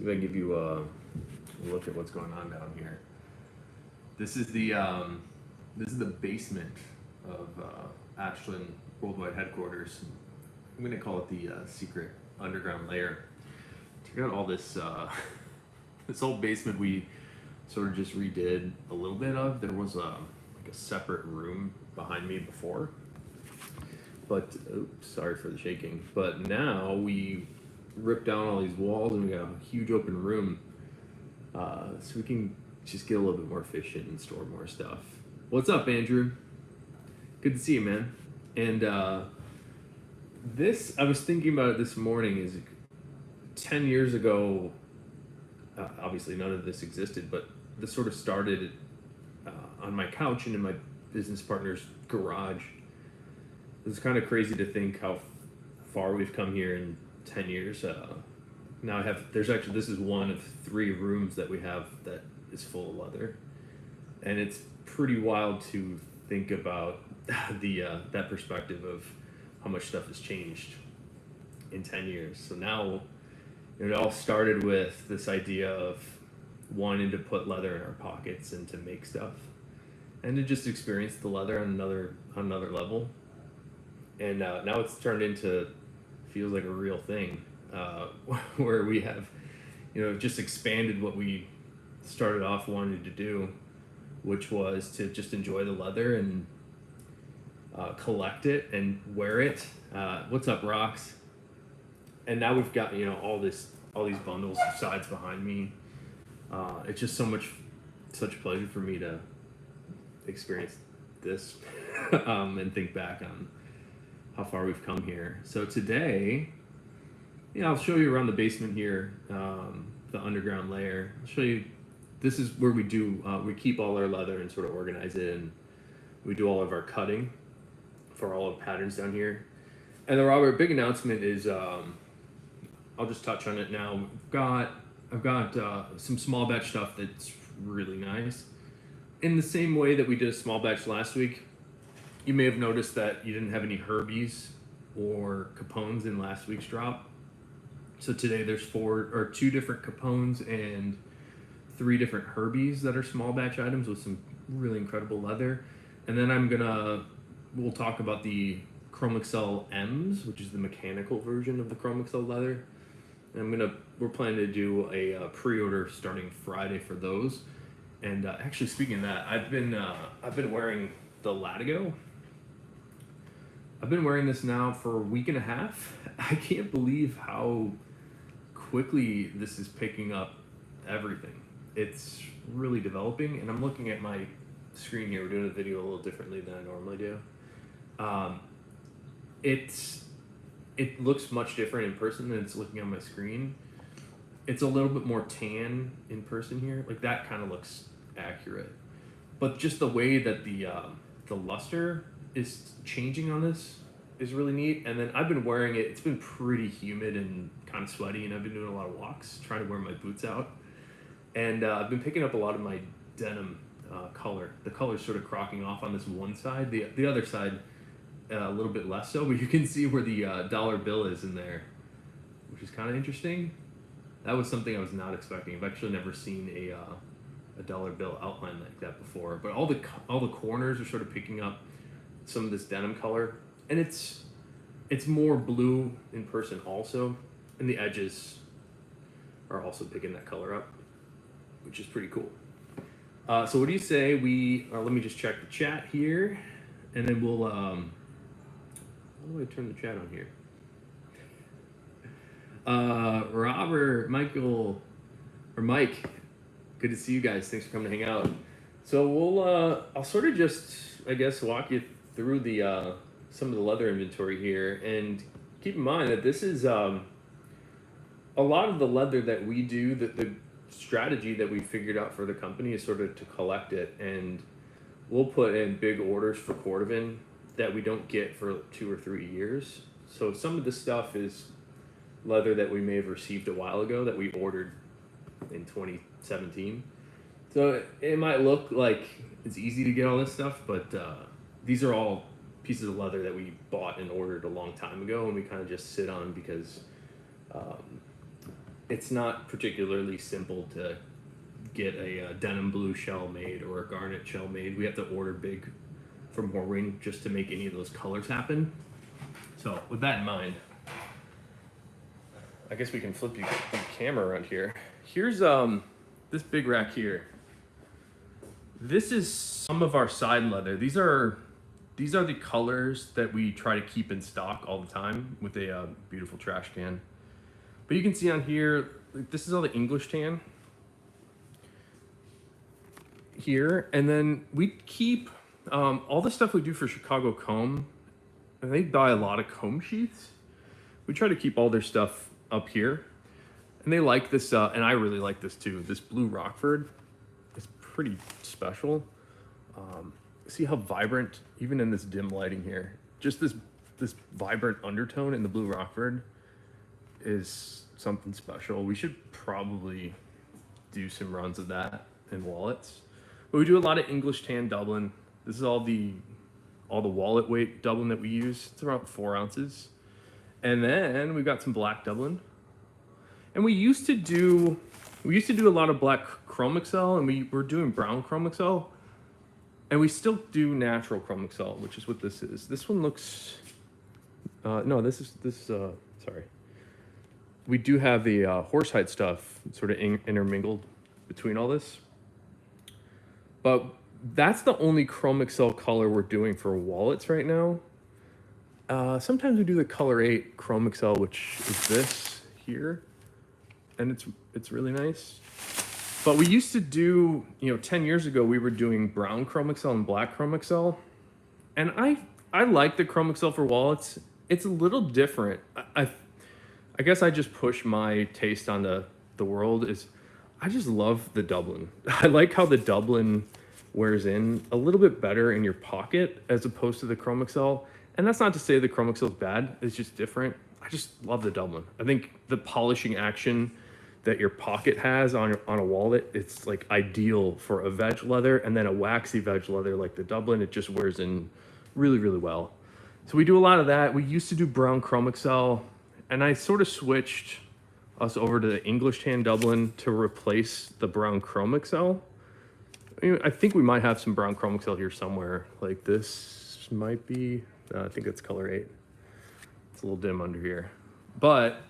See if I can give you a look at what's going on down here. This is the basement of Ashland Worldwide Headquarters. I'm gonna call it the secret underground lair. Check out all this this whole basement we sort of just redid a little bit of. There was like a separate room behind me before, but oops, sorry for the shaking. But now we ripped down all these walls and we got a huge open room, so we can just get a little bit more efficient and store more stuff. What's up, Andrew? Good to see you, man. And this, I was thinking about it this morning, is 10 years ago, obviously none of this existed, but this sort of started on my couch and in my business partner's garage. It's kind of crazy to think how far we've come here in 10 years. Now this is one of 3 rooms that we have that is full of leather. And it's pretty wild to think about that perspective of how much stuff has changed in 10 years. So now it all started with this idea of wanting to put leather in our pockets and to make stuff and to just experience the leather on another level. And now it's turned into, feels like a real thing, where we have, just expanded what we started off wanting to do, which was to just enjoy the leather and collect it and wear it. What's up, Rocks? And now we've got all these bundles of sides behind me. It's just such a pleasure for me to experience this and think back on how far we've come here. So today, I'll show you around the basement here, the underground layer. I'll show you. This is where we keep all our leather and sort of organize it, and we do all of our cutting for all of the patterns down here. And the Robert, big announcement is, I'll just touch on it now. I've got some small batch stuff that's really nice. In the same way that we did a small batch last week, you may have noticed that you didn't have any Herbies or Capones in last week's drop. So today there's 2 different Capones and 3 different Herbies that are small batch items with some really incredible leather. And then we'll talk about the Chrome Excel M's, which is the mechanical version of the Chrome Excel leather. And we're planning to do a pre-order starting Friday for those. And actually, speaking of that, I've been wearing the Latigo. I've been wearing this now for a week and a half. I can't believe how quickly this is picking up everything. It's really developing, and I'm looking at my screen here. We're doing a video a little differently than I normally do. It looks much different in person than it's looking on my screen. It's a little bit more tan in person here. Like, that kind of looks accurate. But just the way that the luster is changing on this is really neat. And then I've been wearing it. It's been pretty humid and kind of sweaty, and I've been doing a lot of walks, trying to wear my boots out. And I've been picking up a lot of my denim color. The color's sort of crocking off on this one side. The other side, a little bit less so, but you can see where the dollar bill is in there, which is kind of interesting. That was something I was not expecting. I've actually never seen a dollar bill outline like that before. But all the corners are sort of picking up some of this denim color, and it's more blue in person also, and the edges are also picking that color up, which is pretty cool. So what do you say let me just check the chat here, and then we'll how do I turn the chat on here? Robert, Michael, or Mike, good to see you guys. Thanks for coming to hang out. So I'll sort of just, I guess, walk you through some of the leather inventory here, and keep in mind that this is a lot of the leather that we do. The strategy that we figured out for the company is sort of to collect it, and we'll put in big orders for cordovan that we don't get for 2 or 3 years. So some of the stuff is leather that we may have received a while ago that we ordered in 2017. So it might look like it's easy to get all this stuff, but these are all pieces of leather that we bought and ordered a long time ago, and we kind of just sit on because it's not particularly simple to get a denim blue shell made or a garnet shell made. We have to order big from Horween just to make any of those colors happen. So with that in mind, I guess we can flip the camera around here. Here's this big rack here. This is some of our side leather. These are the colors that we try to keep in stock all the time with a beautiful trash can. But you can see on here, this is all the English tan here. And then we keep all the stuff we do for Chicago Comb, and they buy a lot of comb sheaths. We try to keep all their stuff up here. And they like this, and I really like this too. This blue Rockford is pretty special. See how vibrant, even in this dim lighting here, just this vibrant undertone in the blue Rockford is something special. We should probably do some runs of that in wallets. But we do a lot of English tan Dublin. This is all the wallet weight Dublin that we use. It's around 4 ounces. And then we've got some black Dublin. And we used to do a lot of black Chrome Excel, and we were doing brown Chrome Excel. And we still do natural Chrome Excel, which is what this is. This one looks, no, sorry. We do have the horsehide stuff sort of intermingled between all this. But that's the only Chrome Excel color we're doing for wallets right now. Sometimes we do the color 8 Chrome Excel, which is this here. And it's really nice. But we used to do, 10 years ago, we were doing brown Chrome Excel and black Chrome Excel. And I like the Chrome Excel for wallets. It's a little different. I guess I just push my taste on the world. I just love the Dublin. I like how the Dublin wears in a little bit better in your pocket as opposed to the Chrome Excel. And that's not to say the Chrome Excel is bad. It's just different. I just love the Dublin. I think the polishing action that your pocket has on a wallet, it's like ideal for a veg leather, and then a waxy veg leather like the Dublin, it just wears in really, really well. So we do a lot of that. We used to do brown Chrome Excel, and I sort of switched us over to the English tan Dublin to replace the brown Chrome Excel. I think we might have some brown Chrome Excel here somewhere. Like this might be, I think it's color 8. It's a little dim under here. But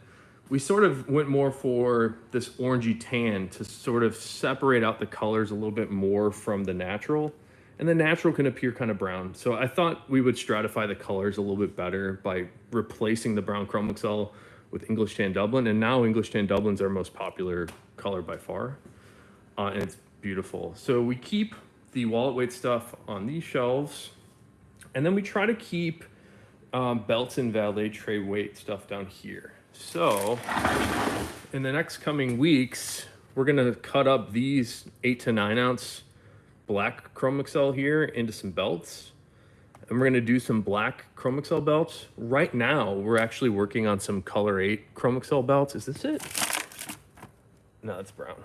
we sort of went more for this orangey tan to sort of separate out the colors a little bit more from the natural. And the natural can appear kind of brown. So I thought we would stratify the colors a little bit better by replacing the brown Chrome Excel with English tan Dublin. And now English tan Dublin's our most popular color by far. And it's beautiful. So we keep the wallet weight stuff on these shelves. And then we try to keep belts and Valet tray weight stuff down here. So in the next coming weeks, we're gonna cut up these 8 to 9 ounce black Chrome Excel here into some belts. And we're gonna do some black Chrome Excel belts. Right now, we're actually working on some color 8 Chrome Excel belts. Is this it? No, it's brown.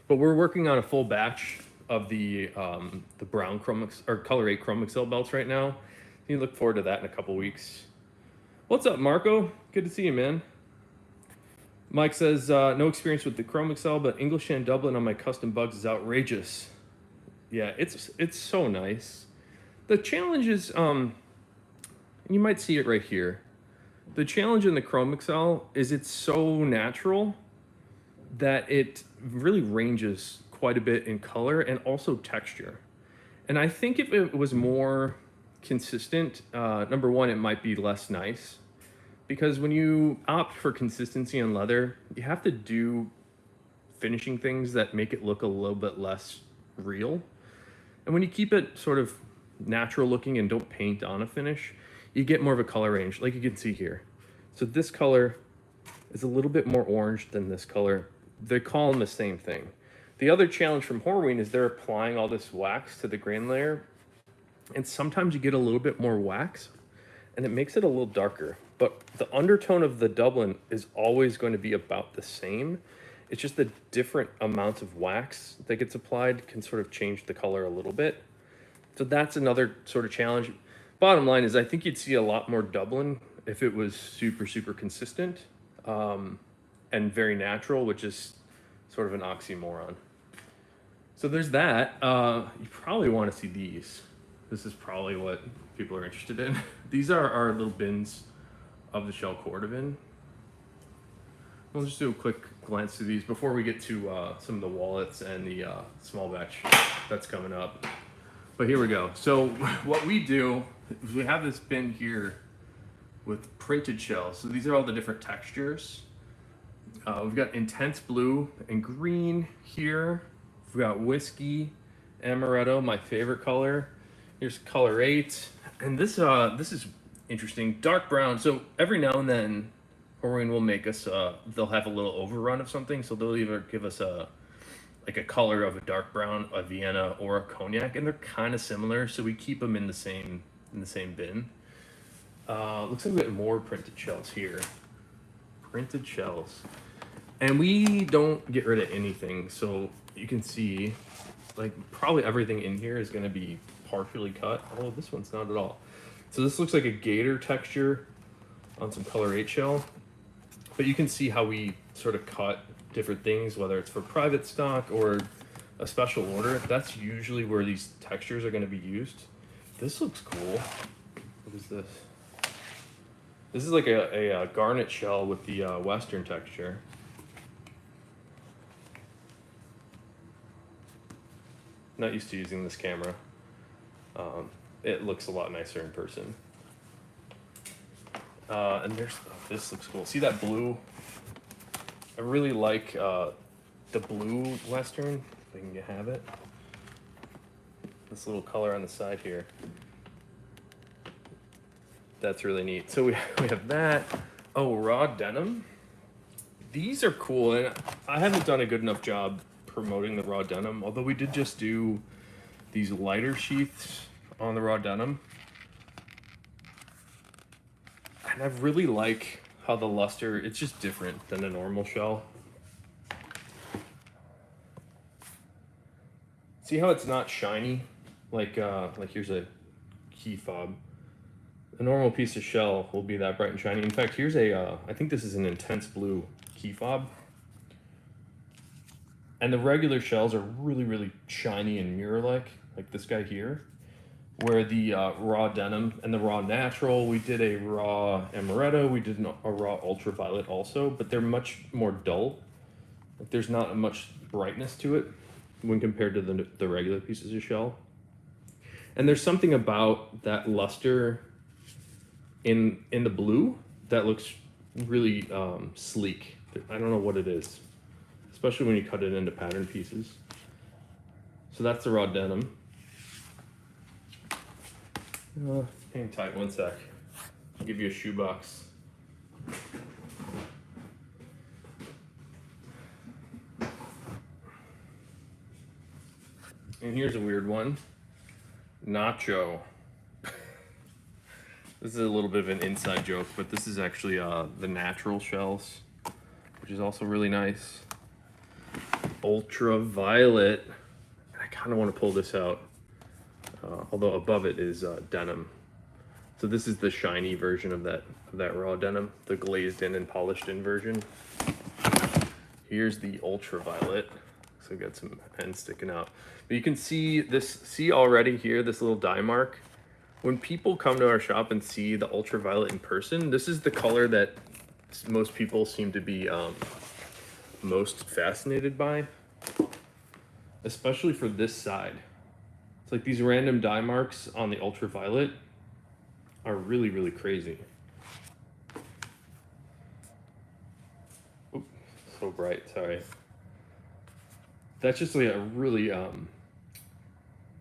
But we're working on a full batch of the brown color 8 Chrome Excel belts right now. You look forward to that in a couple weeks. What's up, Marco? Good to see you, man. Mike says, no experience with the Chrome Excel, but English tan Dublin on my custom bugs is outrageous. Yeah, it's so nice. The challenge is, you might see it right here. The challenge in the Chrome Excel is it's so natural that it really ranges quite a bit in color and also texture. And I think if it was more consistent, number one, it might be less nice. Because when you opt for consistency on leather, you have to do finishing things that make it look a little bit less real. And when you keep it sort of natural looking and don't paint on a finish, you get more of a color range, like you can see here. So this color is a little bit more orange than this color. They call them the same thing. The other challenge from Horween is they're applying all this wax to the grain layer. And sometimes you get a little bit more wax and it makes it a little darker. But the undertone of the Dublin is always going to be about the same. It's just the different amounts of wax that gets applied can sort of change the color a little bit. So that's another sort of challenge. Bottom line is I think you'd see a lot more Dublin if it was super, super consistent. And and very natural, which is sort of an oxymoron. So there's that. You probably want to see these. This is probably what people are interested in. These are our little bins of the shell cordovan. We'll just do a quick glance through these before we get to some of the wallets and the small batch that's coming up. But here we go. So what we do is we have this bin here with printed shells. So these are all the different textures. We've got intense blue and green here. We've got whiskey, amaretto, my favorite color. Here's color 8. And this is interesting, dark brown. So every now and then, Horween will make us, they'll have a little overrun of something. So they'll either give us like a color of a dark brown, a Vienna, or a cognac, and they're kind of similar. So we keep them in the same bin. Looks like we got more printed shells here. Printed shells. And we don't get rid of anything. So you can see, like, probably everything in here is going to be partially cut. Oh, this one's not at all. So this looks like a gator texture on some color 8 shell. But you can see how we sort of cut different things, whether it's for private stock or a special order. That's usually where these textures are going to be used. This looks cool. What is this? This is like a garnet shell with the Western texture. Not used to using this camera. It looks a lot nicer in person. And there's, oh, this looks cool. See that blue? I really like the blue Western, if I can have it. This little color on the side here. That's really neat. So we have that. Oh, raw denim. These are cool, and I haven't done a good enough job promoting the raw denim, although we did just do these lighter sheaths on the raw denim. And I really like how the luster, it's just different than a normal shell. See how it's not shiny? Like here's a key fob. A normal piece of shell will be that bright and shiny. In fact, here's a, I think this is an intense blue key fob. And the regular shells are really, really shiny and mirror-like this guy here. Where the raw denim and the raw natural, we did a raw amaretto, we did a raw ultraviolet also, but they're much more dull. Like, there's not much brightness to it when compared to the regular pieces of shell. And there's something about that luster in the blue that looks really sleek. I don't know what it is, especially when you cut it into pattern pieces. So that's the raw denim. Hang tight 1 sec. I'll give you a shoebox. And here's a weird one. Nacho. This is a little bit of an inside joke, but this is actually the natural shells, which is also really nice. Ultraviolet. I kind of want to pull this out. Although above it is denim. So this is the shiny version of that raw denim, the glazed in and polished in version. Here's the ultraviolet. So we got some ends sticking out. But you can see this, see already here, this little dye mark. When people come to our shop and see the ultraviolet in person, this is the color that most people seem to be most fascinated by, especially for this side. It's like these random dye marks on the ultraviolet are really, really crazy. Oops, so bright, sorry. That's just like a really,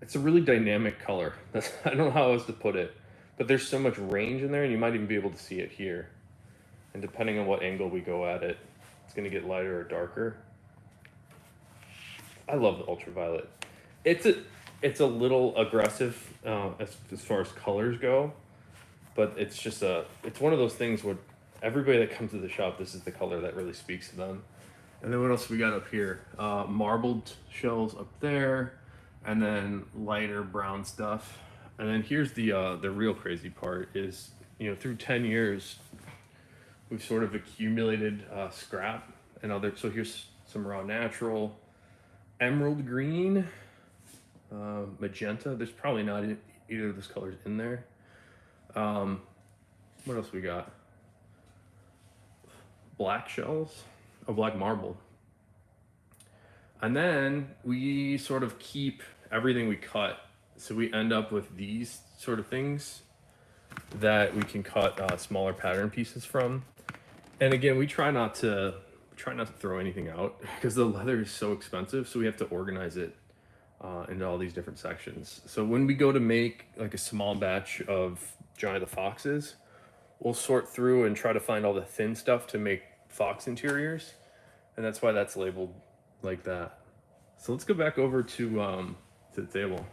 it's a really dynamic color. I don't know how else to put it, but there's so much range in there, and you might even be able to see it here. And depending on what angle we go at it, it's gonna get lighter or darker. I love the ultraviolet. It's a little aggressive as far as colors go, but it's just it's one of those things where everybody that comes to the shop, this is the color that really speaks to them. And then what else we got up here? Marbled shells up there, and then lighter brown stuff. And then here's the real crazy part is, you know, through 10 years, we've sort of accumulated scrap and other. So here's some raw natural, emerald green, magenta. There's probably not either of those colors in there. What else we got? Black shells, black marble. And then we sort of keep everything we cut. So we end up with these sort of things that we can cut smaller pattern pieces from. And again, we try not to throw anything out because the leather is so expensive. So we have to organize it into all these different sections. So when we go to make like a small batch of Johnny the Foxes, we'll sort through and try to find all the thin stuff to make fox interiors. And that's why that's labeled like that. So let's go back over to the table.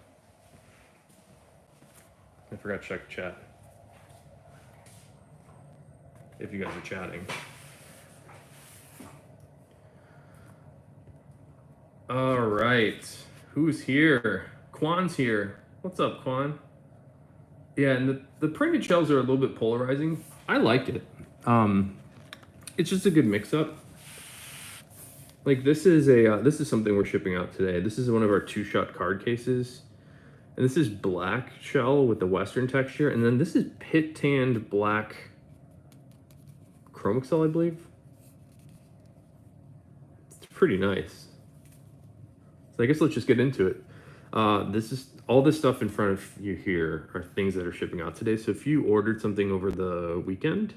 I forgot to check the chat. If you guys are chatting. All right, who's here? Quan's here. What's up, Quan? Yeah, and the printed shells are a little bit polarizing. I like it. It's just a good mix-up. Like this is something we're shipping out today. This is one of our 2-shot card cases. And this is black shell with the Western texture. And then this is pit tanned black Chromexcel, I believe. It's pretty nice. So I guess let's just get into it. This is all this stuff in front of you here are things that are shipping out today. So if you ordered something over the weekend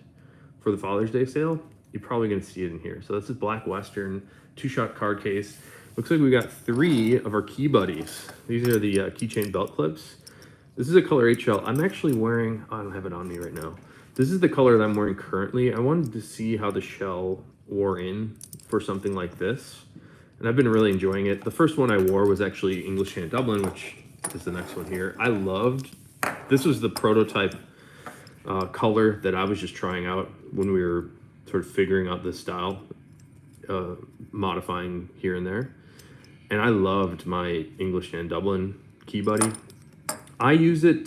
for the Father's Day sale, you're probably gonna see it in here. So this is black Western 2-shot card case. Looks like we got 3 of our key buddies. These are the keychain belt clips. This is a color 8 shell. I'm actually wearing, I don't have it on me right now. This is the color that I'm wearing currently. I wanted to see how the shell wore in for something like this. And I've been really enjoying it. The first one I wore was actually English Hand Dublin, which is the next one here. I loved, this was the prototype color that I was just trying out when we were sort of figuring out this style, modifying here and there. And I loved my English Hand Dublin key buddy. I use it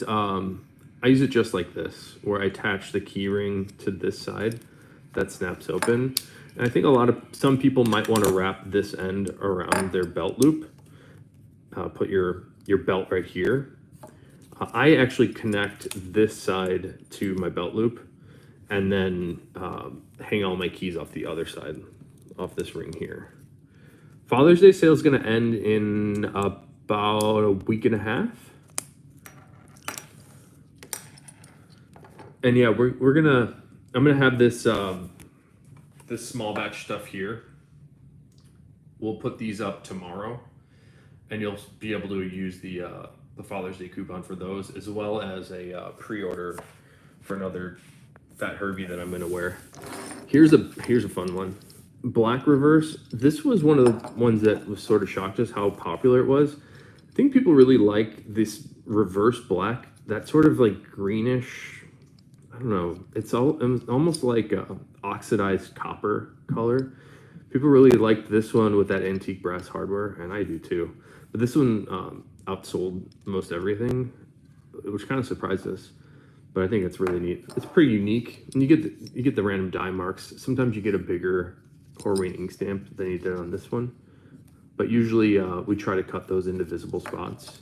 just like this, where I attach the key ring to this side that snaps open. And I think some people might want to wrap this end around their belt loop. Put your belt right here. I actually connect this side to my belt loop and then hang all my keys off the other side, off this ring here. Father's Day sale is going to end in about a week and a half. And yeah, I'm gonna have this this small batch stuff here. We'll put these up tomorrow, and you'll be able to use the Father's Day coupon for those, as well as a pre-order for another Fat Herbie that I'm gonna wear. Here's a fun one. Black reverse. This was one of the ones that was sort of shocked us how popular it was. I think people really like this reverse black. That sort of like greenish, I don't know, it's almost like oxidized copper color. People really liked this one with that antique brass hardware, and I do too. But this one outsold most everything, which kind of surprised us. But I think it's really neat. It's pretty unique, and you get the random die marks. Sometimes you get a bigger Corwin ink stamp than you did on this one, but usually we try to cut those into visible spots.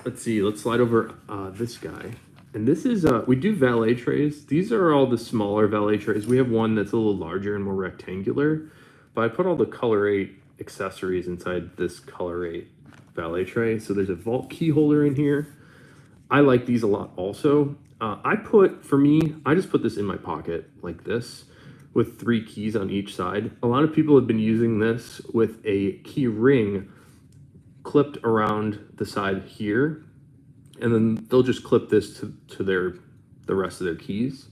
Let's see. Let's slide over this guy. And this is, we do Valet trays. These are all the smaller Valet trays. We have one that's a little larger and more rectangular, but I put all the Color 8 accessories inside this Color 8 Valet tray. So there's a vault key holder in here. I like these a lot also. For me, I just put this in my pocket like this with 3 keys on each side. A lot of people have been using this with a key ring clipped around the side here, and then they'll just clip this to the rest of their keys.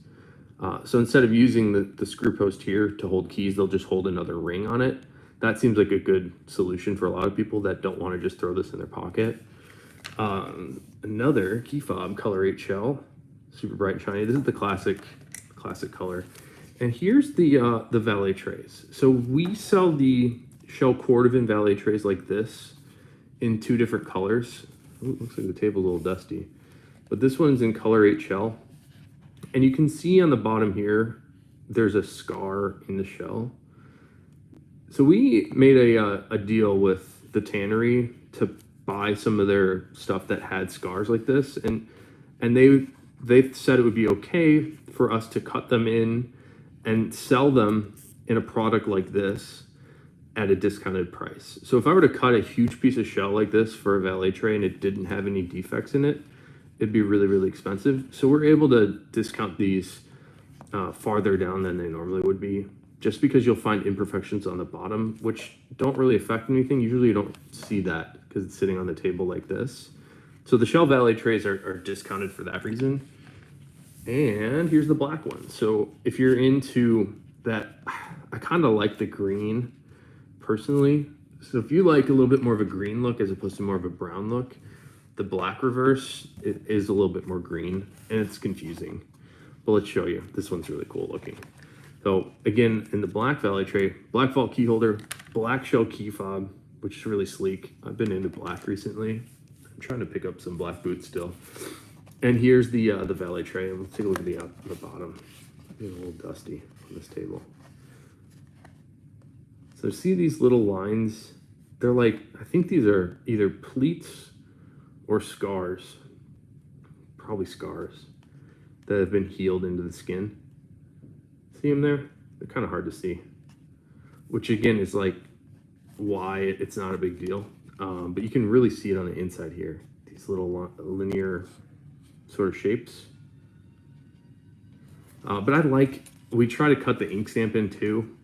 So instead of using the screw post here to hold keys, they'll just hold another ring on it. That seems like a good solution for a lot of people that don't want to just throw this in their pocket. Another key fob, Color 8 shell, super bright and shiny. This is the classic color. And here's the Valet trays. So we sell the shell cordovan Valet trays like this in 2 different colors. Ooh, looks like the table's a little dusty, but this one's in Color 8 shell. And you can see on the bottom here, there's a scar in the shell. So we made a deal with the tannery to buy some of their stuff that had scars like this, and they said it would be okay for us to cut them in and sell them in a product like this at a discounted price. So if I were to cut a huge piece of shell like this for a valet tray and it didn't have any defects in it, it'd be really, really expensive. So we're able to discount these farther down than they normally would be, just because you'll find imperfections on the bottom, which don't really affect anything. Usually you don't see that because it's sitting on the table like this. So the shell valet trays are discounted for that reason. And here's the black one. So if you're into that, I kind of like the green personally. So if you like a little bit more of a green look as opposed to more of a brown look, the black reverse, it is a little bit more green and it's confusing. But let's show you. This one's really cool looking. So again, in the black valet tray, black vault key holder, black shell key fob, which is really sleek. I've been into black recently. I'm trying to pick up some black boots still. And here's the valet tray. And let's take a look at the bottom. It's a little dusty on this table. So see these little lines? They're like, I think these are either pleats or scars. Probably scars that have been healed into the skin. See them there? They're kind of hard to see. Which again is like why it's not a big deal. But you can really see it on the inside here. These little linear sort of shapes. But we try to cut the ink stamp in too.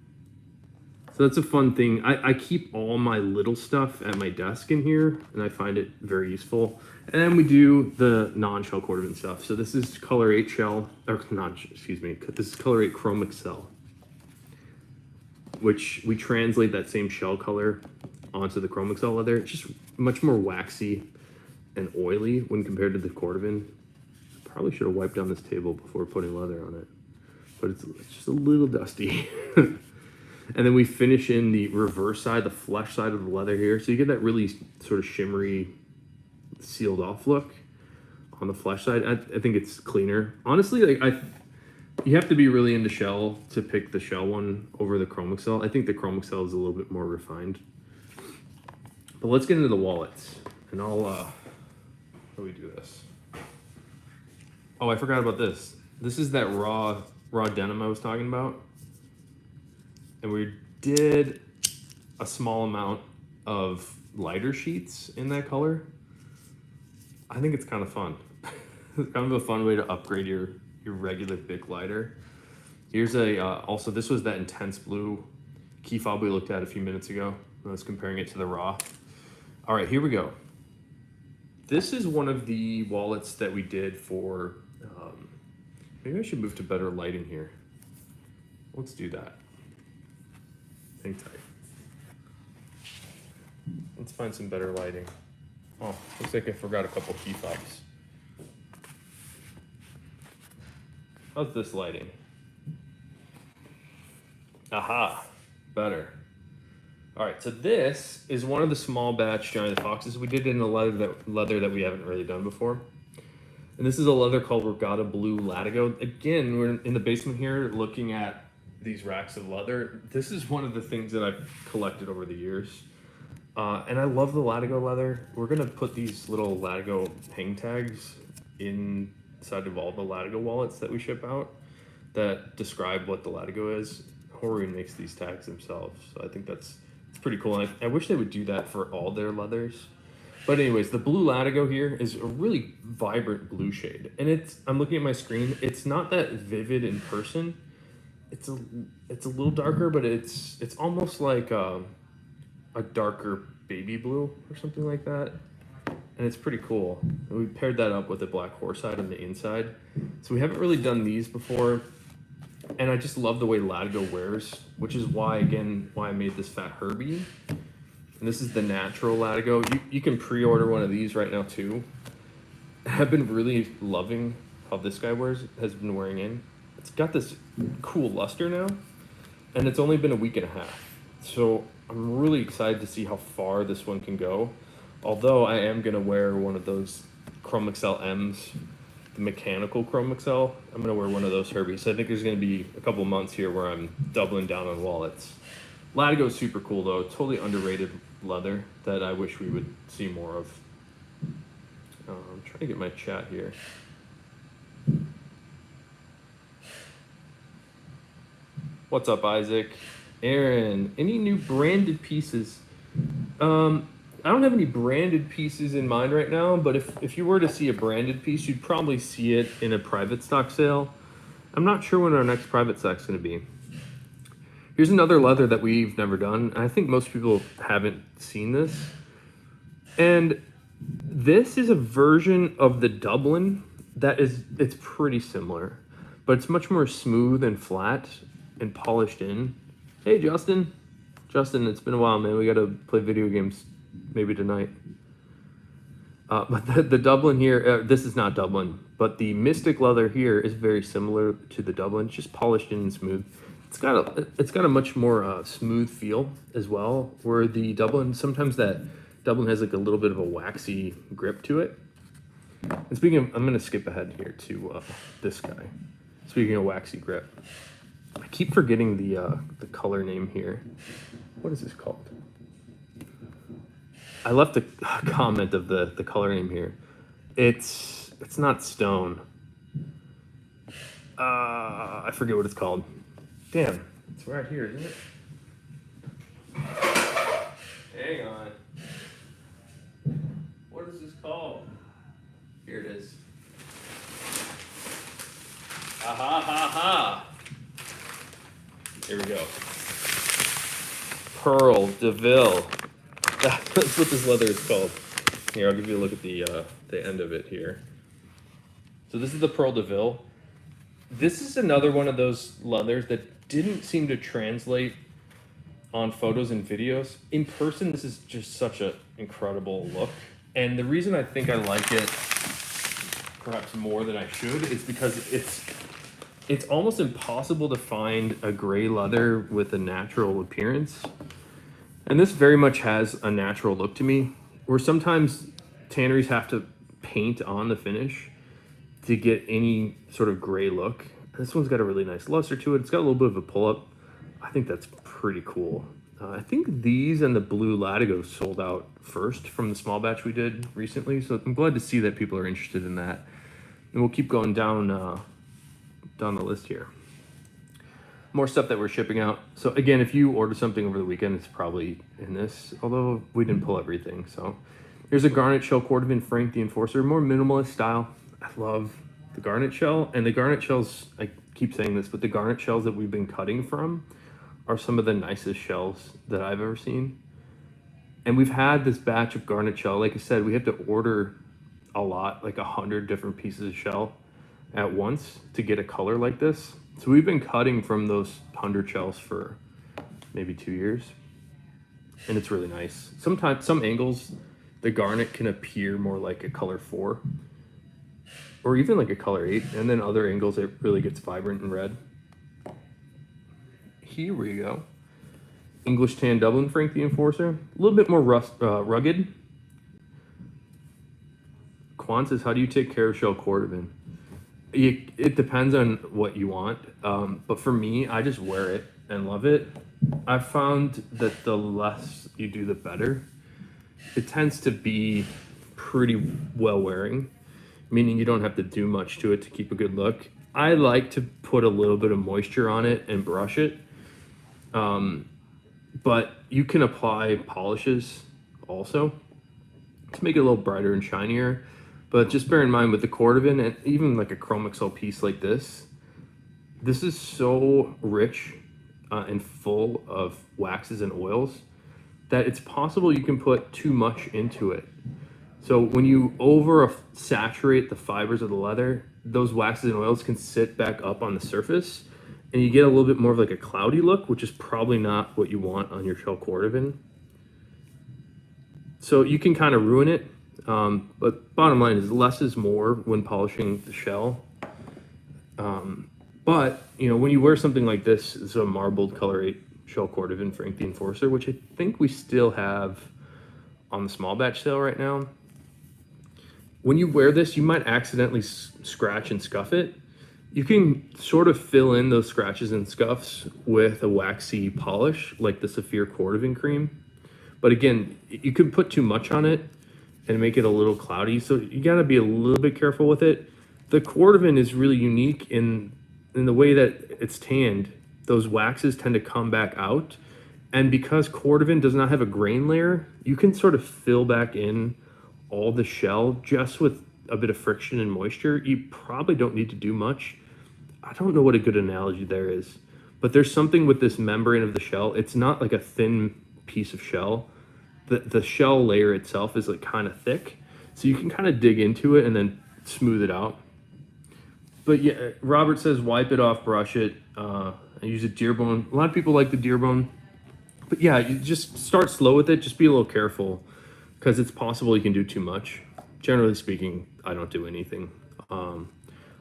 So that's a fun thing. I keep all my little stuff at my desk in here, and I find it very useful. And then we do the non-shell cordovan stuff. So this is color 8 shell, or not, excuse me, this is color 8 chrome excel, which we translate that same shell color onto the chrome excel leather. It's just much more waxy and oily when compared to the cordovan. I probably should have wiped down this table before putting leather on it, but it's just a little dusty. And then we finish in the reverse side, the flesh side of the leather here. So you get that really sort of shimmery, sealed off look on the flesh side. I think it's cleaner. Honestly, like you have to be really into shell to pick the shell one over the chrome excel. I think the chrome excel is a little bit more refined. But let's get into the wallets. And how do we do this? Oh, I forgot about this. This is that raw denim I was talking about. And we did a small amount of lighter sheets in that color. I think it's kind of fun. It's kind of a fun way to upgrade your regular Bic lighter. Here's also this was that intense blue key fob we looked at a few minutes ago. I was comparing it to the raw. All right, here we go. This is one of the wallets that we did for, maybe I should move to better lighting here. Let's do that. Hang tight. Let's find some better lighting. Oh, looks like I forgot a couple key fobs. How's this lighting? Aha, better. All right, so this is one of the small batch Giant Foxes. We did it in a leather that we haven't really done before. And this is a leather called Regatta Blue Latigo. Again, we're in the basement here looking at these racks of leather. This is one of the things that I've collected over the years. And I love the Latigo leather. We're gonna put these little Latigo hang tags inside of all the Latigo wallets that we ship out that describe what the Latigo is. Horry makes these tags themselves. So I think it's pretty cool. And I wish they would do that for all their leathers. But anyways, the blue Latigo here is a really vibrant blue shade. And I'm looking at my screen, it's not that vivid in person. It's a little darker, but it's almost like a darker baby blue or something like that. And it's pretty cool. And we paired that up with the black horsehide on the inside. So we haven't really done these before. And I just love the way Latigo wears, which is why I made this Fat Herbie. And this is the natural Latigo. You can pre-order one of these right now too. I've been really loving how this guy has been wearing in. It's got this cool luster now, and it's only been a week and a half. So I'm really excited to see how far this one can go. Although I am gonna wear one of those Chrome Excel M's, the mechanical Chrome Excel. I'm gonna wear one of those Herbies. So I think there's gonna be a couple months here where I'm doubling down on wallets Latigo is super cool though. Totally underrated leather that I wish we would see more of. I'm trying to get my chat here. What's up, Isaac? Aaron, any new branded pieces? I don't have any branded pieces in mind right now, but if you were to see a branded piece, you'd probably see it in a private stock sale. I'm not sure when our next private stock's going to be. Here's another leather that we've never done. I think most people haven't seen this. And this is a version of the Dublin it's pretty similar, but it's much more smooth and flat and polished in. Hey, Justin. Justin, it's been a while, man. We got to play video games maybe tonight. But the Dublin here, this is not Dublin, but the Mystic leather here is very similar to the Dublin. It's just polished in and smooth. It's got a much more smooth feel as well, where the Dublin, sometimes that Dublin has like a little bit of a waxy grip to it. And speaking of, I'm going to skip ahead here to this guy. Speaking of waxy grip, I keep forgetting the color name here. What is this called? I left a comment of the color name here. It's not stone. I forget what it's called. Damn, it's right here, isn't it? Hang on. What is this called? Here it is. Aha, ha, ha. Here we go. Pearl DeVille. That's what this leather is called. Here, I'll give you a look at the end of it here. So this is the Pearl DeVille. This is another one of those leathers that didn't seem to translate on photos and videos. In person, this is just such an incredible look. And the reason I think I like it perhaps more than I should is because it's almost impossible to find a gray leather with a natural appearance. And this very much has a natural look to me, where sometimes tanneries have to paint on the finish to get any sort of gray look. This one's got a really nice luster to it. It's got a little bit of a pull-up. I think that's pretty cool. I think these and the blue Latigo sold out first from the small batch we did recently, so I'm glad to see that people are interested in that. And we'll keep going down the list here. More stuff that we're shipping out. So again, if you order something over the weekend, it's probably in this, although we didn't pull everything. So here's a garnet shell cordovan Frank the Enforcer, more minimalist style. I love the garnet shell, and the garnet shells, I keep saying this, but the garnet shells that we've been cutting from are some of the nicest shells that I've ever seen. And we've had this batch of garnet shell. Like I said, we have to order a lot, like 100 different pieces of shell at once to get a color like this. So we've been cutting from those 100 shells for maybe 2 years, and it's really nice. Sometimes, some angles, the garnet can appear more like a color 4, or even like a color 8, and then other angles it really gets vibrant and red. Here we go. English Tan Dublin Frank the Enforcer. A little bit more rugged. Quan says, how do you take care of shell cordovan? It depends on what you want, but for me, I just wear it and love it. I found that the less you do, the better. It tends to be pretty well wearing, meaning you don't have to do much to it to keep a good look. I like to put a little bit of moisture on it and brush it, but you can apply polishes also to make it a little brighter and shinier. But just bear in mind with the cordovan, and even like a Chromexcel piece like this is so rich and full of waxes and oils that it's possible you can put too much into it. So when you over saturate the fibers of the leather, those waxes and oils can sit back up on the surface, and you get a little bit more of like a cloudy look, which is probably not what you want on your shell cordovan. So you can kind of ruin it. But bottom line is less is more when polishing the shell. But you know, when you wear something like this, it's a marbled color 8 shell cordovan Frank the Enforcer, which I think we still have on the small batch sale right now. When you wear this, you might accidentally scratch and scuff it, You can sort of fill in those scratches and scuffs with a waxy polish, like the Saphir Cordovan cream. But again, you could put too much on it and make it a little cloudy. So you gotta be a little bit careful with it. The Cordovan is really unique in the way that it's tanned. Those waxes tend to come back out. And because Cordovan does not have a grain layer, you can sort of fill back in all the shell just with a bit of friction and moisture. You probably don't need to do much. I don't know what a good analogy there is, but there's something with this membrane of the shell. It's not like a thin piece of shell. The shell layer itself is like kind of thick, so you can kind of dig into it and then smooth it out. But yeah, Robert says wipe it off, brush it. I use a deer bone. A lot of people like the deer bone, but yeah, you just start slow with it. Just be a little careful because it's possible you can do too much. Generally speaking, I don't do anything. I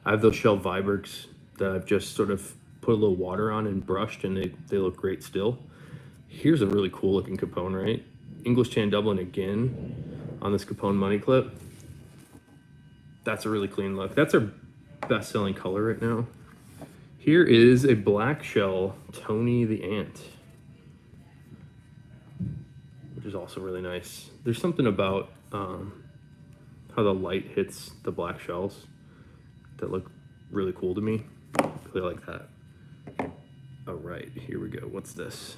have those shell Vibergs that I've just sort of put a little water on and brushed, and they look great still. Here's a really cool looking Capone, right? English Tan Dublin again on this Capone money clip. That's a really clean look. That's our best selling color right now. Here is a black shell Tony the Ant, which is also really nice. There's something about how the light hits the black shells that look really cool to me. Really like that. All right, here we go. What's this?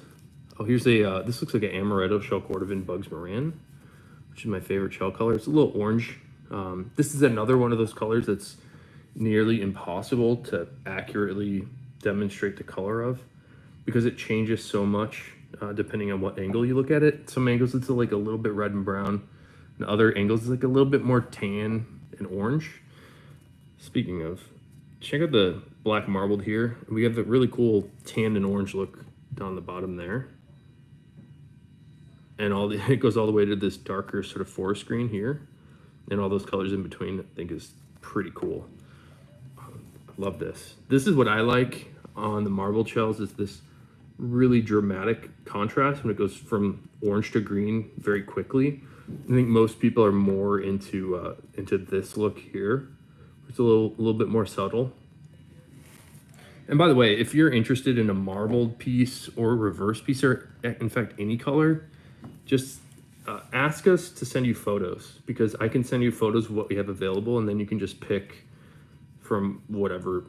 Oh, here's a, this looks like an Amaretto Shell Cordovan Bugs Moran, which is my favorite shell color. It's a little orange. This is another one of those colors that's nearly impossible to accurately demonstrate the color of because it changes so much depending on what angle you look at it. Some angles it's like a little bit red and brown, and other angles it's like a little bit more tan and orange. Speaking of, check out the black marbled here. We have the really cool tan and orange look down the bottom there. And it goes all the way to this darker sort of forest green here. And all those colors in between, I think is pretty cool. I love this. This is what I like on the marbled shells, is this really dramatic contrast when it goes from orange to green very quickly. I think most people are more into this look here. It's a little bit more subtle. And by the way, if you're interested in a marbled piece or a reverse piece, or in fact any color, just ask us to send you photos, because I can send you photos of what we have available, and then you can just pick from whatever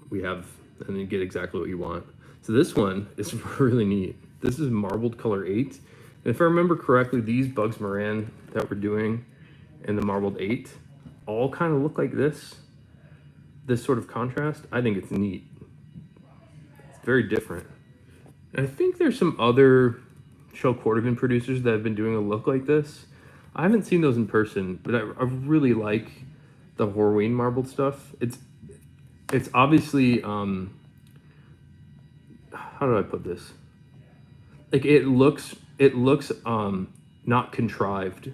we have and then get exactly what you want. So this one is really neat. This is marbled color 8. And if I remember correctly, these Bugs Moran that we're doing and the marbled 8 all kind of look like this sort of contrast. I think it's neat. It's very different. And I think there's some other shell Cordovan producers that have been doing a look like this. I haven't seen those in person, but I really like the Horween marbled stuff. It's obviously, how do I put this? Like it looks not contrived.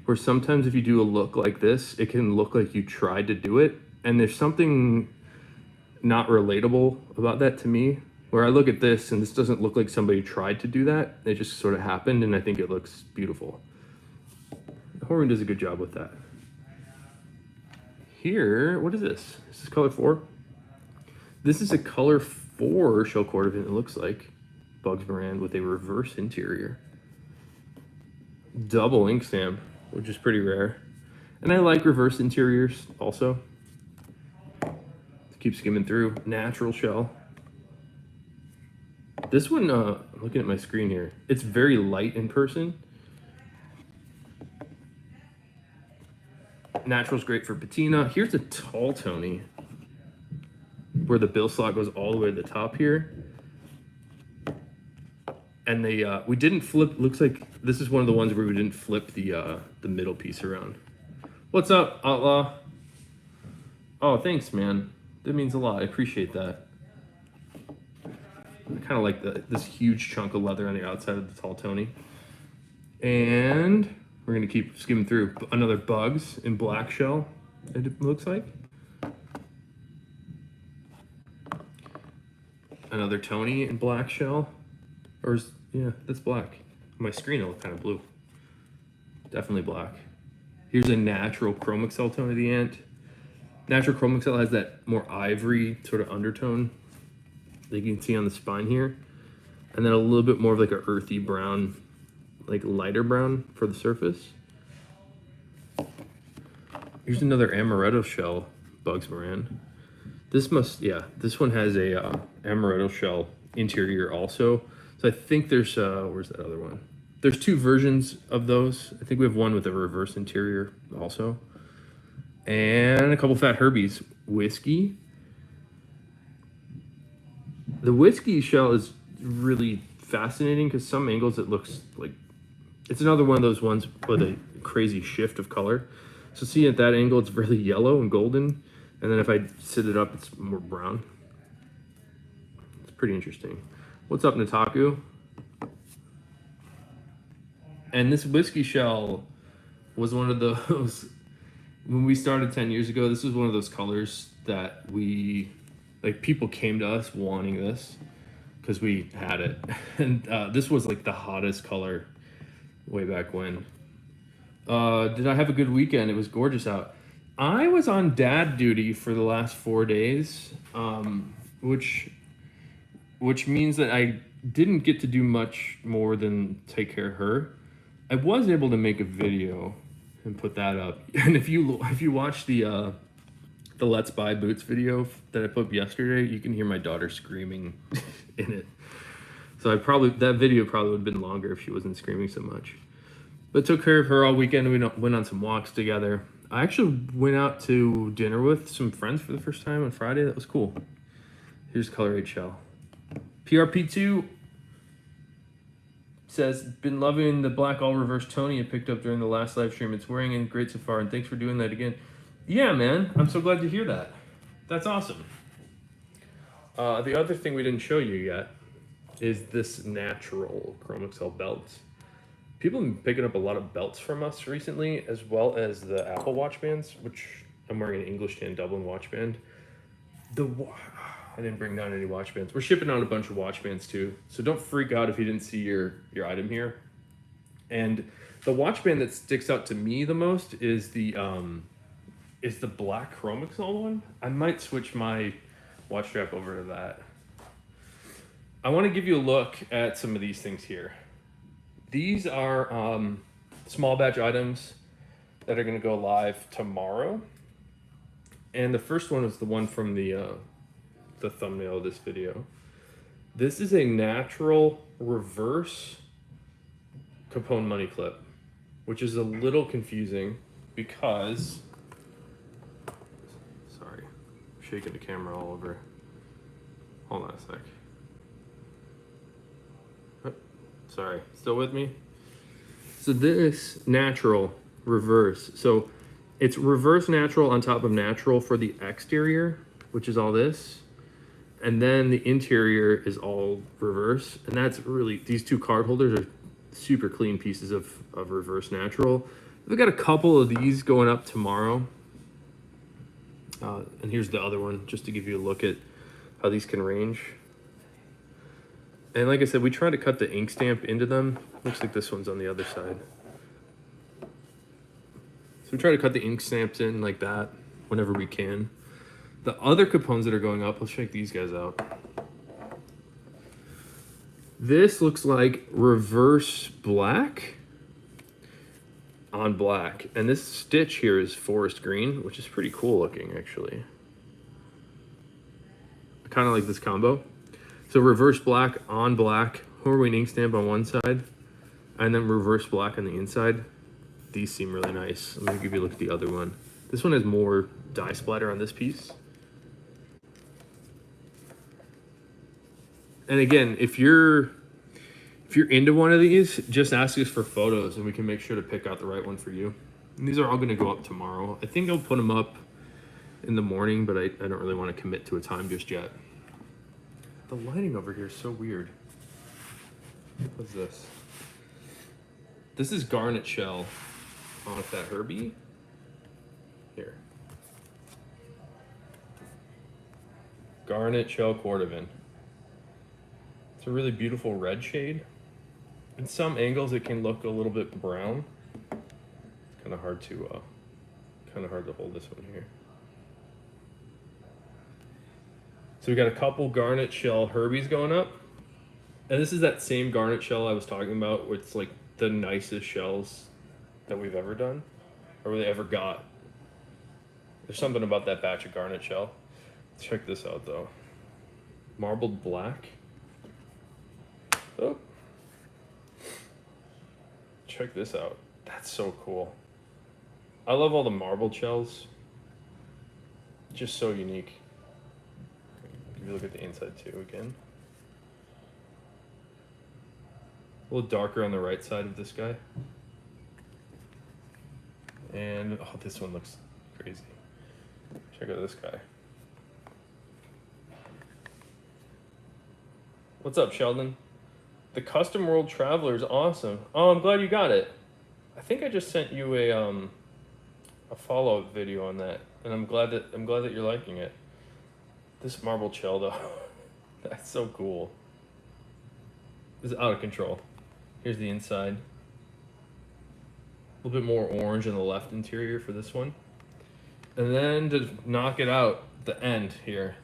Where sometimes if you do a look like this, it can look like you tried to do it. And there's something not relatable about that to me, where I look at this and this doesn't look like somebody tried to do that. It just sort of happened, and I think it looks beautiful. Horween does a good job with that. Here, what is this? Is this color 4? This is a color 4 shell Cordovan, it looks like. Bugs Moran with a reverse interior. Double ink stamp, which is pretty rare. And I like reverse interiors also. Keep skimming through. Natural shell. This one, I'm looking at my screen here. It's very light in person. Natural's great for patina. Here's a tall Tony, where the bill slot goes all the way to the top here. And we didn't flip. Looks like this is one of the ones where we didn't flip the middle piece around. What's up, Outlaw? Oh, thanks, man. That means a lot. I appreciate that. I kind of like this huge chunk of leather on the outside of the tall Tony. And we're gonna keep skimming through. Another Bugs in black shell, it looks like. Another Tony in black shell. Yeah, that's black. On my screen it looked kind of blue. Definitely black. Here's a natural Chrome Excel Tony the Ant. Natural Chrome XL has that more ivory sort of undertone that you can see on the spine here. And then a little bit more of like a earthy brown, like lighter brown for the surface. Here's another amaretto shell Bugs Moran. This one has a amaretto shell interior also. So I think there's, where's that other one? There's two versions of those. I think we have one with a reverse interior also. And a couple Fat Herbies. Whiskey. The whiskey shell is really fascinating because some angles it looks like, it's another one of those ones with a crazy shift of color. So see at that angle, it's really yellow and golden. And then if I sit it up, it's more brown. It's pretty interesting. What's up, Nataku? And this whiskey shell was one of those, when we started 10 years ago, this was one of those colors that people came to us wanting this because we had it. And this was like the hottest color way back when. Did I have a good weekend? It was gorgeous out. I was on dad duty for the last 4 days, which means that I didn't get to do much more than take care of her. I was able to make a video and put that up. And if you watch the Let's Buy Boots video that I put up yesterday, you can hear my daughter screaming in it. So that video probably would have been longer if she wasn't screaming so much. But took care of her all weekend. We went on some walks together. I actually went out to dinner with some friends for the first time on Friday. That was cool. Here's Color 8 Shell. PRP2 says, been loving the black all reverse Tony I picked up during the last live stream. It's wearing in great so far, and thanks for doing that again. Yeah, man, I'm so glad to hear that. That's awesome. The other thing we didn't show you yet is this natural Chrome XL belt. People have been picking up a lot of belts from us recently, as well as the Apple Watch bands, which I'm wearing an English Tan Dublin watch band. I didn't bring down any watch bands. We're shipping out a bunch of watch bands too, so don't freak out if you didn't see your item here. And the watch band that sticks out to me the most is the black Chrome XL one. I might switch my watch strap over to that. I want to give you a look at some of these things here. These are small batch items that are going to go live tomorrow. And the first one is the one from the thumbnail of this video. This is a natural reverse Capone money clip, which is a little confusing because, sorry, I'm shaking the camera all over. Hold on a sec. Sorry, still with me? So this natural reverse, so it's reverse natural on top of natural for the exterior, which is all this. And then the interior is all reverse. And that's really, these two card holders are super clean pieces of reverse natural. We've got a couple of these going up tomorrow. And here's the other one, just to give you a look at how these can range. And like I said, we try to cut the ink stamp into them. Looks like this one's on the other side. So we try to cut the ink stamps in like that whenever we can. The other Capones that are going up, let's check these guys out. This looks like reverse black on black. And this stitch here is forest green, which is pretty cool looking actually. I kind of like this combo. So reverse black on black, Horween ink stamp on one side, and then reverse black on the inside. These seem really nice. I'm gonna give you a look at the other one. This one has more dye splatter on this piece. And again, if you're into one of these, just ask us for photos and we can make sure to pick out the right one for you. And these are all gonna go up tomorrow. I think I'll put them up in the morning, but I don't really wanna commit to a time just yet. The lighting over here is so weird. What's this? This is garnet shell on a Fat Herbie. Here. Garnet shell cordovan. It's a really beautiful red shade. In some angles it can look a little bit brown. It's kind of hard to hold this one here. So we got a couple garnet shell Herbies going up. And this is that same garnet shell I was talking about, where it's like the nicest shells that we've ever done, or they ever got. There's something about that batch of garnet shell. Check this out though. Marbled black. Oh. Check this out. That's so cool. I love all the marbled shells. Just so unique. If you look at the inside too again. A little darker on the right side of this guy. And, oh, this one looks crazy. Check out this guy. What's up, Sheldon? The Custom World Traveler is awesome. Oh, I'm glad you got it. I think I just sent you a follow-up video on that, and I'm glad that you're liking it. This marble shell though, that's so cool. This is out of control. Here's the inside. A little bit more orange in the left interior for this one. And then to knock it out, the end here.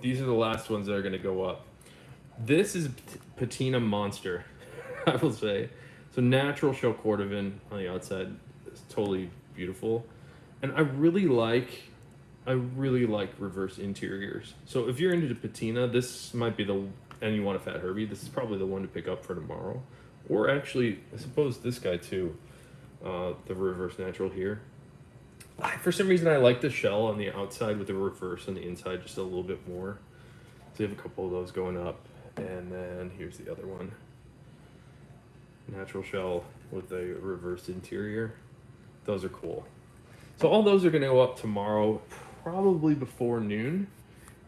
These are the last ones that are gonna go up. This is patina monster, I will say. So natural shell cordovan on the outside is totally beautiful. And I really like reverse interiors. So if you're into the patina, this might be and you want a fat Herbie, this is probably the one to pick up for tomorrow. Or actually, I suppose this guy too, the reverse natural here. For some reason, I like the shell on the outside with the reverse on the inside just a little bit more. So you have a couple of those going up. And then here's the other one. Natural shell with a reversed interior. Those are cool. So all those are gonna go up tomorrow, probably before noon.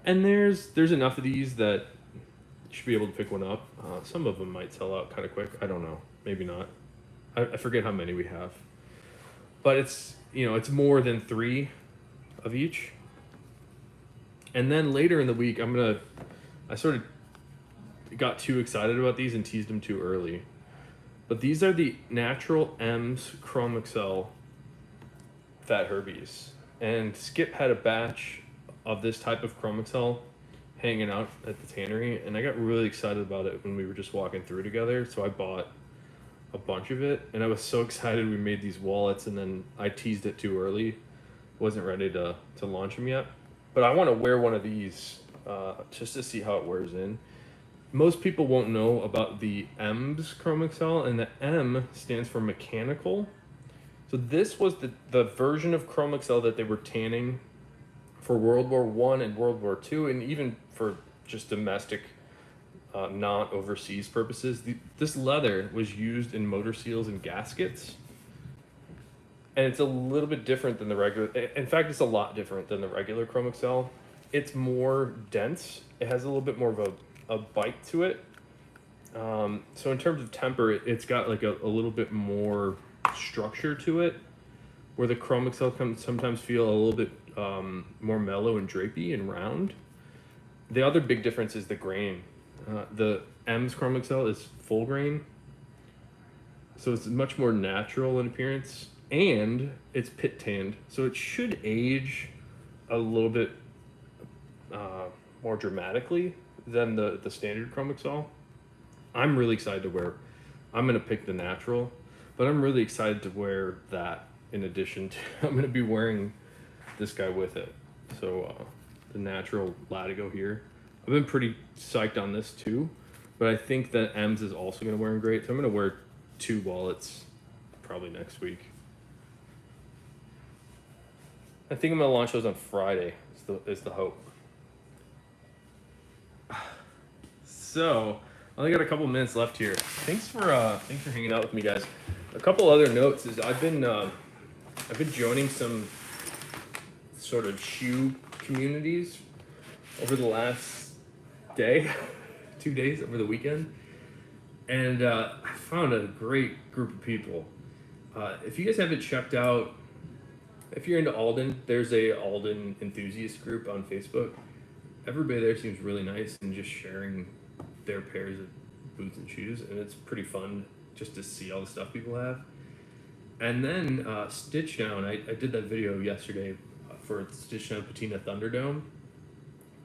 And there's enough of these that you should be able to pick one up. Some of them might sell out kind of quick. I don't know, maybe not. I forget how many we have. But it's, it's more than 3 of each. And then later in the week, I sort of got too excited about these and teased them too early. But these are the Natural M's Chrome Excel Fat Herbies. And Skip had a batch of this type of Chrome Excel hanging out at the tannery, and I got really excited about it when we were just walking through together, so I bought a bunch of it, and I was so excited we made these wallets, and then I teased it too early. Wasn't ready to launch them yet. But I want to wear one of these just to see how it wears in. Most people won't know about the M's Chrome Excel, and the M stands for mechanical. So this was the version of Chrome Excel that they were tanning for World War I and World War II, and even for just domestic, not overseas purposes. This leather was used in motor seals and gaskets. And it's a little bit different than the regular. In fact, it's a lot different than the regular Chrome Excel. It's more dense. It has a little bit more of a bite to it. So in terms of temper, it's got like a little bit more structure to it, where the Chrome Excel can sometimes feel a little bit more mellow and drapey and round. The other big difference is the grain. The M's Chrome Excel is full grain, so it's much more natural in appearance, and it's pit tanned, so it should age a little bit more dramatically than the standard Chrome Excel. I'm really excited to wear. I'm gonna pick the natural, but I'm really excited to wear that in addition to. I'm gonna be wearing this guy with it. So the natural Latigo here. I've been pretty psyched on this too, but I think that M's is also gonna wear them great. So I'm gonna wear 2 wallets probably next week. I think I'm gonna launch those on Friday. Is the hope. So I only got a couple minutes left here. Thanks for hanging out with me, guys. A couple other notes is I've been joining some sort of shoe communities over the last day, 2 days over the weekend, and I found a great group of people. If you guys haven't checked out, if you're into Alden, there's a Alden enthusiast group on Facebook. Everybody there seems really nice and just sharing their pairs of boots and shoes, and it's pretty fun just to see all the stuff people have. And then Stitch Down, I did that video yesterday for Stitch Down Patina Thunderdome,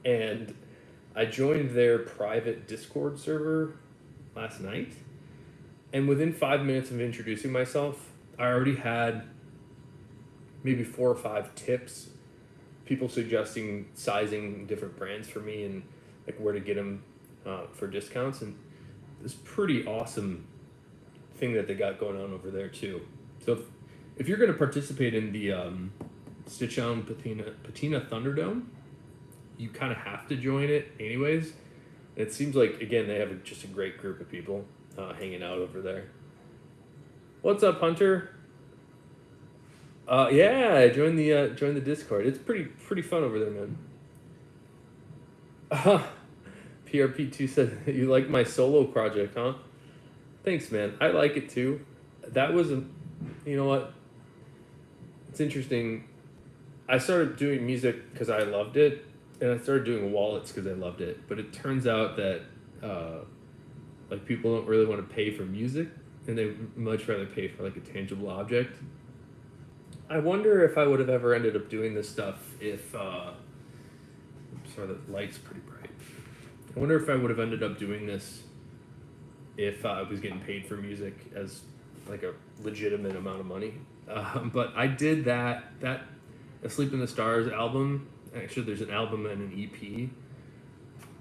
and I joined their private Discord server last night, and within 5 minutes of introducing myself, I already had maybe 4 or 5 tips, people suggesting sizing different brands for me and like where to get them for discounts, and this pretty awesome thing that they got going on over there too. So if you're going to participate in the Stitch On Patina Thunderdome, you kind of have to join it anyways. It seems like, again, they have just a great group of people hanging out over there. What's up, Hunter? Yeah, I joined the Discord. It's pretty fun over there, man. PRP2 said, you like my solo project, huh? Thanks, man. I like it too. That was you know what? It's interesting. I started doing music because I loved it, and I started doing wallets because I loved it. But it turns out that like people don't really want to pay for music, and they much rather pay for like a tangible object. I wonder if I would have ever ended up doing this stuff if sorry, the light's pretty bright. I wonder if I would have ended up doing this if I was getting paid for music as like a legitimate amount of money. But I did that Asleep in the Stars album. Actually, there's an album and an EP.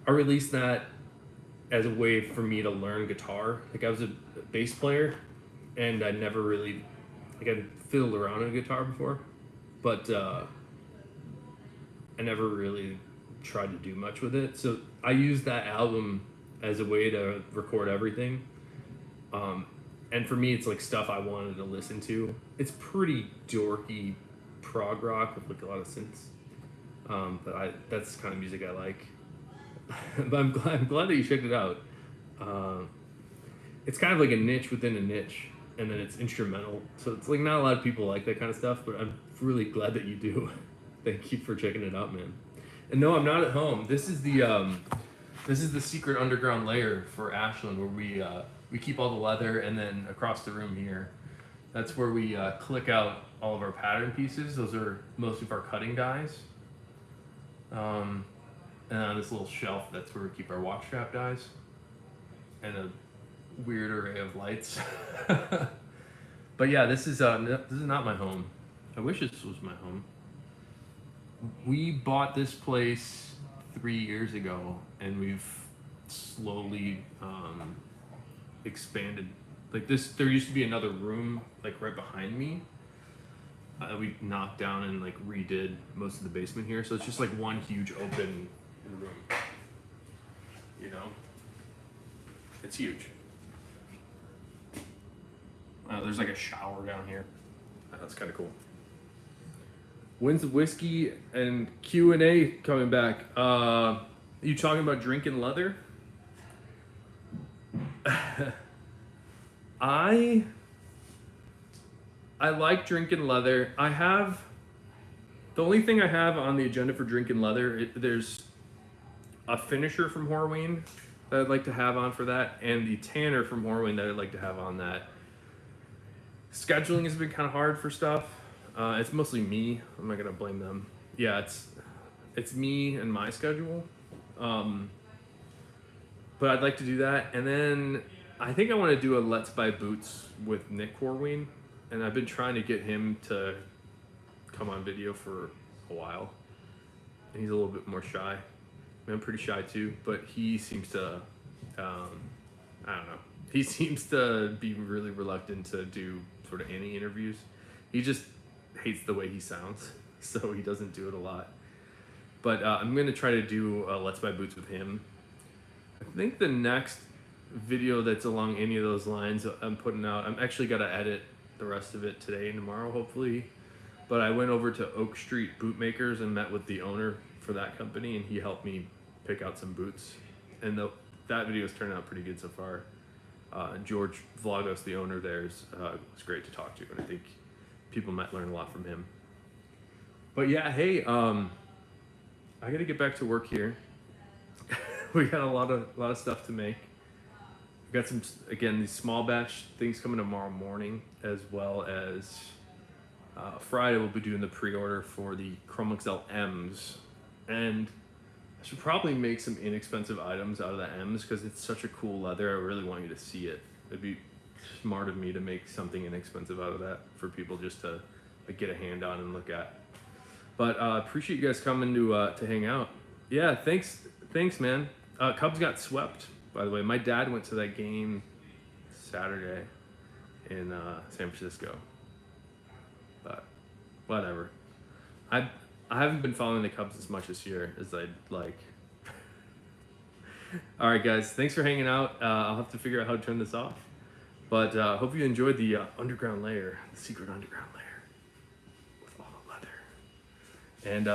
I released that as a way for me to learn guitar. Like, I was a bass player, and I never really, like, I'd fiddled around on a guitar before, but I never really tried to do much with it. So I used that album as a way to record everything. And for me, it's like stuff I wanted to listen to. It's pretty dorky prog rock with like a lot of synths. But that's the kind of music I like. But I'm glad that you checked it out. It's kind of like a niche within a niche, and then it's instrumental. So it's like not a lot of people like that kind of stuff, but I'm really glad that you do. Thank you for checking it out, man. And no, I'm not at home. This is the secret underground lair for Ashland, where we keep all the leather, and then across the room here, that's where we click out all of our pattern pieces. Those are most of our cutting dies. And on this little shelf, that's where we keep our watch strap dies, and a weird array of lights. But yeah, this is not my home. I wish this was my home. We bought this place 3 years ago, and we've slowly expanded. Like this, there used to be another room like right behind me. We knocked down and like redid most of the basement here, so it's just like one huge open room. You know, it's huge. There's like a shower down here. That's kind of cool. When's the whiskey and Q&A coming back? You talking about drinking leather? I like drinking leather. The only thing I have on the agenda for drinking leather, there's a finisher from Horween that I'd like to have on for that, and the tanner from Horween that I'd like to have on that. Scheduling has been kind of hard for stuff. It's mostly me. I'm not gonna blame them. Yeah, it's me and my schedule. But I'd like to do that, and then I think I want to do a Let's Buy Boots with Nick Horween, and I've been trying to get him to come on video for a while. And he's a little bit more shy. I mean, I'm pretty shy too, but he seems to, I don't know. He seems to be really reluctant to do sort of any interviews. He just hates the way he sounds, so he doesn't do it a lot. But I'm going to try to do Let's Buy Boots with him. I think the next video that's along any of those lines I'm putting out, I'm actually got to edit the rest of it today and tomorrow, hopefully. But I went over to Oak Street Bootmakers and met with the owner for that company, and he helped me pick out some boots. And that video's turned out pretty good so far. George Vlogos, the owner there, was great to talk to, and I think people might learn a lot from him. But yeah, hey, I gotta get back to work here. We got a lot of stuff to make. We got some, again, these small batch things coming tomorrow morning, as well as Friday we'll be doing the pre-order for the Chrome XL M's, and I should probably make some inexpensive items out of the M's because it's such a cool leather. I really want you to see it. It'd be smart of me to make something inexpensive out of that for people just to like, get a hand on and look at. But appreciate you guys coming to hang out. Yeah, thanks, man. Cubs got swept, by the way. My dad went to that game Saturday in San Francisco. But whatever. I haven't been following the Cubs as much this year as I'd like. All right, guys. Thanks for hanging out. I'll have to figure out how to turn this off. But hope you enjoyed the underground lair, the secret underground lair with all the leather. And